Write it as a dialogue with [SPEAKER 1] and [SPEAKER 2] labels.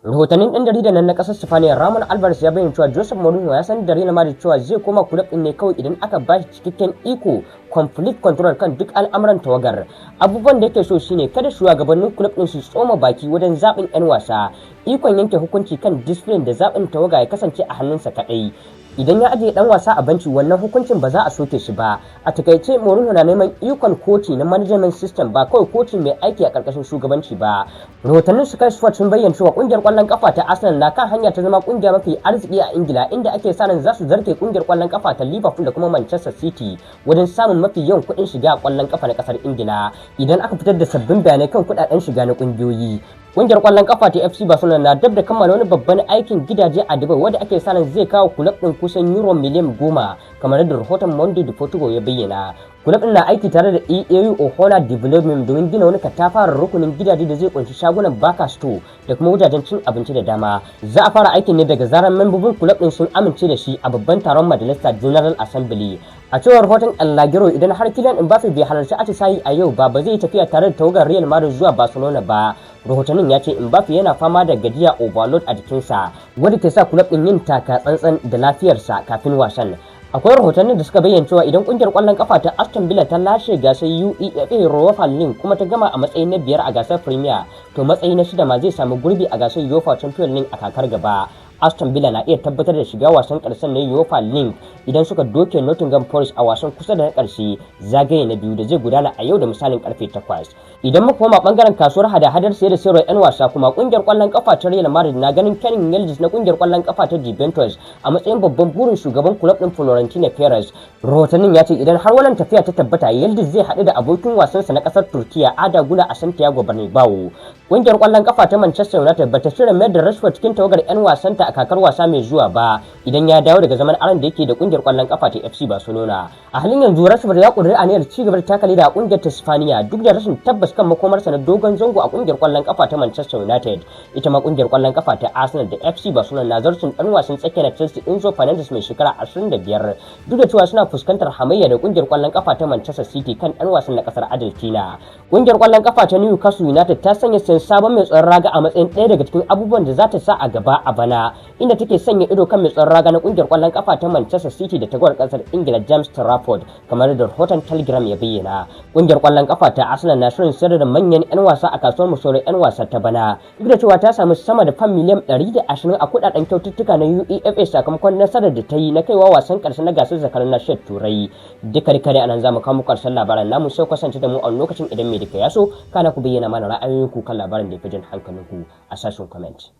[SPEAKER 1] Rahotannin ɗan jarida nan na ƙasar Sifaniya Ramon Alvarez ya bayyana cewa Jose Mourinho ya san da Real Madrid cewa zai koma kulab ɗin ne kawai idan aka ba shi cikakken iko complete control kan duk al'amuran tawagar. Abubuwan da yake so shine kada shugabannin kulab ɗin su tsoma baki wajen zaɓin 'yan wasa, ikon yanke hukunci kan discipline da zaɓin tawaga ya kasance a hannunsa kaɗai. Idan ya ajiye dan wasa a banci wannan hukuncin ba za a soke shi ba. A takaice Mourinho na neman ikon koci na management system ba kawai koci mai aiki a karkashin shugabanci ba. Rahotannin Sky Sports sun bayyana cewa kungiyar kwallon kafa ta Arsenal na kan hanya ta zama kungiya mafi arziki a Ingila, inda ake sa ran za su zarge kungiyar kwallon kafa ta Liverpool da kuma Manchester City wajen samun mafi yawan kuɗin shiga a kwallon kafa na kasar Ingila idan aka fitar da sabbin bayanai kan kuɗaɗen shiga na kungiyoyi. Kungiyar kwallon kafa ta FC Barcelona na dab da kammala wani babban aikin gidaje a Dubai wanda ake sa ran zai kawo kulab din kusan euro miliyan 10 kamar yadda rahoton Monday de Portugal ya bayyana. Kulab din na aiki tare da EAU Ohana Development domin gina wani katafaren rukunin gidaje da zai kunshi shagunan Baka Store da kuma wajajen cin abinci da dama. Za a fara aikin ne daga zaran membobin kulab din sun amince da shi a babban taron Majalisar General Assembly. A cewar rahoton El Lagero, idan har Kylian Mbappe bai halarci atisayi a yau ba zai tafiya tare da tawagar Real Madrid zuwa Barcelona ba. Rahotannin ya ce Mbappe yana fama da gajiya overload a jikinsa wanda ke sa kulab din yin taka tsantsan da lafiyarsa kafin wasan. Akwai rahotannin da suka bayyana cewa idan kungiyar kwallon kafa ta Aston Villa ta lashe gasar UEFA Europa League kuma ta gama a matsayin na 5 a gasar Premier, to matsayi na 6 ma zai samu gurbi a gasar UEFA Champions League a kakar gaba. Aston Villa na iya tabbatar da shiga wasan karshen na UEFA League idan suka doke Nottingham Forest a wasan kusa da na karshe zagaye na biyu da zai gudana a yau da misalin karfe 8. Idan muka koma bangaren kasuwar hada-hadar sayar da sayarwar 'yan wasa kuma kungiyar kwallon kafa ta Real Madrid na ganin Kenan Yildiz na kungiyar kwallon kafa ta Juventus a matsayin babban burin shugaban club din Florentino Perez. Rahotannin ya ce idan har wannan tafiya ta tabbata Yildiz zai haɗu da abokin wasansa na kasar Turkiya Ada Güler a Santiago Bernabeu. Kungiyar kwallon kafa ta Manchester United bata shirya mayar da Rashford cikin tawagar 'yan wasanta a kakar wasa mai zuwa ba idan ya dawo daga zaman aron da yake da kungiyar kwallon kafa ta FC Barcelona. A halin yanzu Rashford ya kudiri aniyar ci gaba da takali da kungiyar ta Spaniya duk da rashin tabbas kan makomarsa na dogon zango a kungiyar kwallon kafa ta Manchester United. Ita ma kungiyar kwallon kafa ta Arsenal da FC Barcelona na zarcin dan wasan tsakiya na Chelsea Enzo Fernandez mai shekara 25 duk da cewa suna fuskantar hamayya da kungiyar kwallon kafa ta Manchester City kan dan wasan na kasar Argentina. Kungiyar kwallon kafa ta Newcastle United ta sanya sabon mai tsaron raga a matsayin ɗaya daga cikin abubuwan da za ta sa a gaba a bana, inda take sanya ido kan mai tsaron raga na kungiyar kwallon kafa ta Manchester City da tagwar kasar Ingila James Trafford kamar da rahoton Telegram ya bayyana. Kungiyar kwallon kafa ta Arsenal na shirin sayar da manyan 'yan wasa a kasuwar musaurar 'yan wasa ta bana duk da cewa ta samu sama da fan miliyan 120 a kudaden kyaututtuka na UEFA sakamakon nasarar da ta yi na kaiwa wasan karshe na gasar zakarin nashiyar Turai. Duka anan zamu kawo muku karshen labaran namu, sai kasance da mu a lokacin idan mai duka ya so kana ku bayyana mana ra'ayoyinku kan labarin da ya fi jin hankalinku a sashen comment.